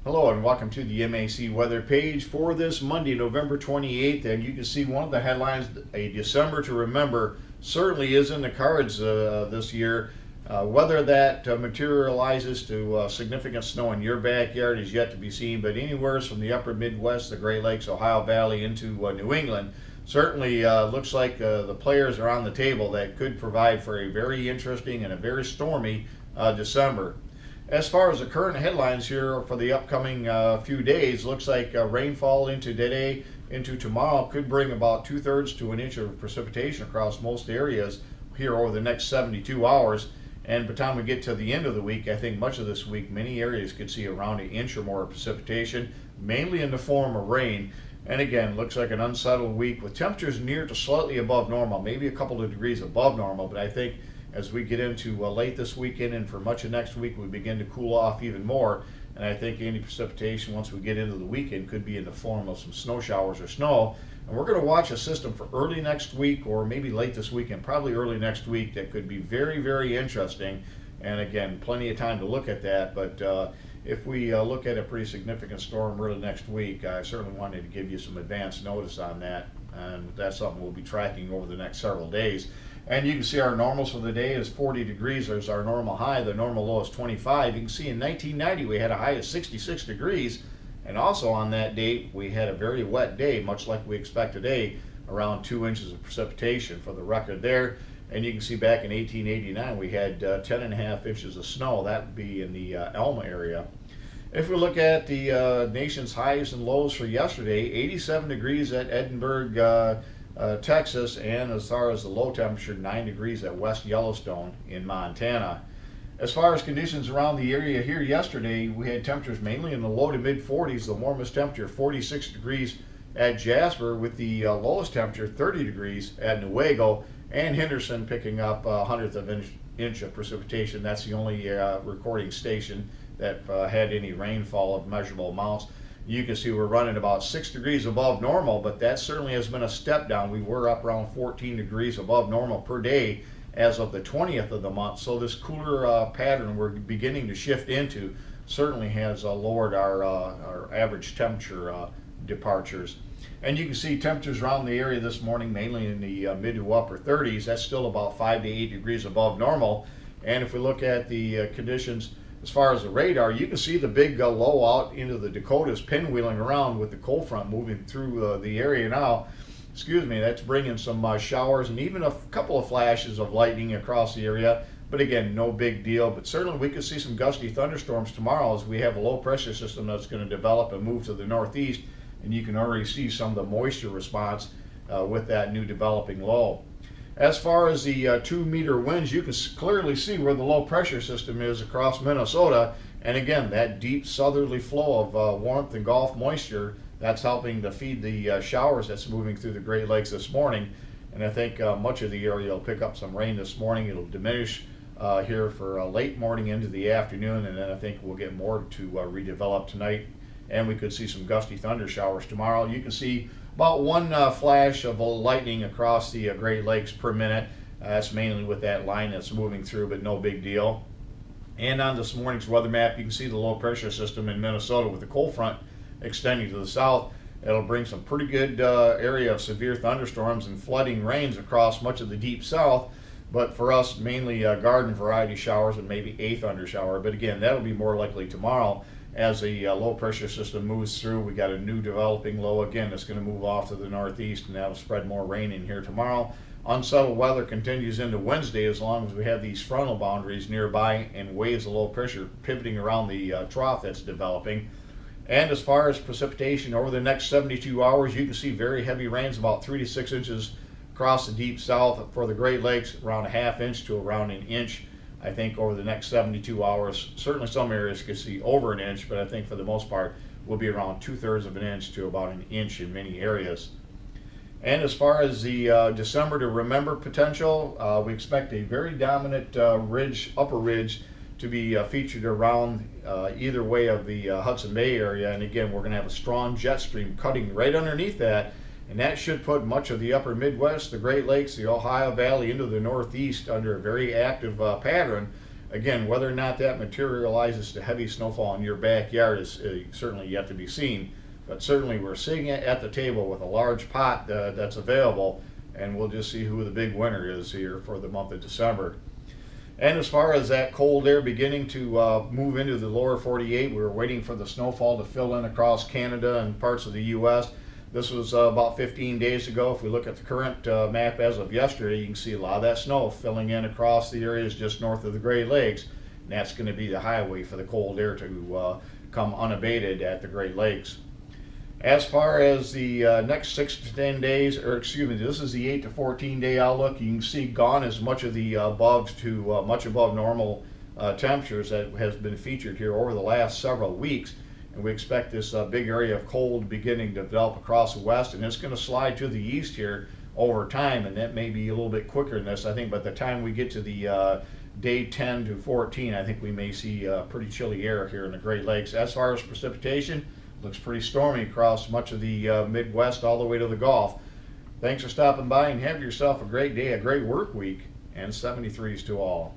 Hello and welcome to the MAC weather page for this Monday, November 28th. And you can see one of the headlines, a December to remember, certainly is in the cards this year. Whether that materializes to significant snow in your backyard is yet to be seen, but anywhere from the upper Midwest, the Great Lakes, Ohio Valley into New England, certainly looks like the players are on the table that could provide for a very interesting and a very stormy December. As far as the current headlines here for the upcoming few days, looks like rainfall into today, into tomorrow could bring about 2/3 to an inch of precipitation across most areas here over the next 72 hours. And by the time we get to the end of the week, I think much of this week, many areas could see around an inch or more of precipitation, mainly in the form of rain. And again, looks like an unsettled week with temperatures near to slightly above normal, maybe a couple of degrees above normal, but I think as we get into late this weekend and for much of next week, we begin to cool off even more. And I think any precipitation once we get into the weekend could be in the form of some snow showers or snow. And we're going to watch a system for early next week or maybe late this weekend, probably early next week, that could be very, very interesting. And again, plenty of time to look at that. But if we look at a pretty significant storm early next week, I certainly wanted to give you some advance notice on that. And that's something we'll be tracking over the next several days. And you can see our normals for the day is 40 degrees. There's our normal high. The normal low is 25. You can see in 1990 we had a high of 66 degrees. And also on that date we had a very wet day, much like we expect today, around 2 inches of precipitation for the record there. And you can see back in 1889 we had 10.5 inches of snow. That would be in the Elma area. If we look at the nation's highs and lows for yesterday, 87 degrees at Edinburgh, Texas, and as far as the low temperature, 9 degrees at West Yellowstone in Montana. As far as conditions around the area here yesterday, we had temperatures mainly in the low to mid 40s, the warmest temperature 46 degrees at Jasper, with the lowest temperature 30 degrees at Newaygo, and Henderson picking up a hundredth of an inch of precipitation. That's the only recording station that had any rainfall of measurable amounts. You can see we're running about 6 degrees above normal, but that certainly has been a step down. We were up around 14 degrees above normal per day as of the 20th of the month. So this cooler pattern we're beginning to shift into certainly has lowered our average temperature departures. And you can see temperatures around the area this morning, mainly in the mid to upper 30s. That's still about 5 to 8 degrees above normal. And if we look at the conditions as far as the radar, you can see the big low out into the Dakotas pinwheeling around with the cold front moving through the area now. Excuse me, that's bringing some showers and even a couple of flashes of lightning across the area. But again, no big deal. But certainly we could see some gusty thunderstorms tomorrow as we have a low pressure system that's going to develop and move to the northeast. And you can already see some of the moisture response with that new developing low. As far as the 2-meter winds, you can clearly see where the low pressure system is across Minnesota. And again, that deep southerly flow of warmth and Gulf moisture, that's helping to feed the showers that's moving through the Great Lakes this morning. And I think much of the area will pick up some rain this morning. It'll diminish here for late morning into the afternoon, and then I think we'll get more to redevelop tonight. And we could see some gusty thunder showers tomorrow. You can see about one flash of lightning across the Great Lakes per minute. That's mainly with that line that's moving through, but no big deal. And on this morning's weather map, you can see the low pressure system in Minnesota with the cold front extending to the south. It'll bring some pretty good area of severe thunderstorms and flooding rains across much of the deep south. But for us, mainly garden variety showers and maybe a thunder shower. But again, that'll be more likely tomorrow. As the low pressure system moves through, we got a new developing low again that's going to move off to the northeast, and that'll spread more rain in here tomorrow. Unsettled weather continues into Wednesday as long as we have these frontal boundaries nearby and waves of low pressure pivoting around the trough that's developing. And as far as precipitation over the next 72 hours, you can see very heavy rains, about 3 to 6 inches across the deep south for the Great Lakes, around a ½ inch to around an inch. I think over the next 72 hours, certainly some areas could see over an inch, but I think for the most part will be around 2/3 of an inch to about an inch in many areas. And as far as the December to remember potential, we expect a very dominant upper ridge to be featured around either way of the Hudson Bay area. And again, we're going to have a strong jet stream cutting right underneath that. And that should put much of the upper Midwest, the Great Lakes, the Ohio Valley into the northeast under a very active pattern. Again, whether or not that materializes to heavy snowfall in your backyard is certainly yet to be seen. But certainly we're sitting at the table with a large pot that's available, and we'll just see who the big winner is here for the month of December. And as far as that cold air beginning to move into the lower 48, we were waiting for the snowfall to fill in across Canada and parts of the U.S. This was about 15 days ago. If we look at the current map as of yesterday, you can see a lot of that snow filling in across the areas just north of the Great Lakes. And that's going to be the highway for the cold air to come unabated at the Great Lakes. As far as the next 6 to 10 days, or excuse me, this is the 8 to 14 day outlook. You can see gone is much of the above to much above normal temperatures that has been featured here over the last several weeks. And we expect this big area of cold beginning to develop across the west, and it's going to slide to the east here over time, and that may be a little bit quicker than this. I think by the time we get to the day 10 to 14, I think we may see pretty chilly air here in the Great Lakes. As far as precipitation, looks pretty stormy across much of the Midwest all the way to the Gulf. Thanks for stopping by, and have yourself a great day, a great work week, and 73s to all.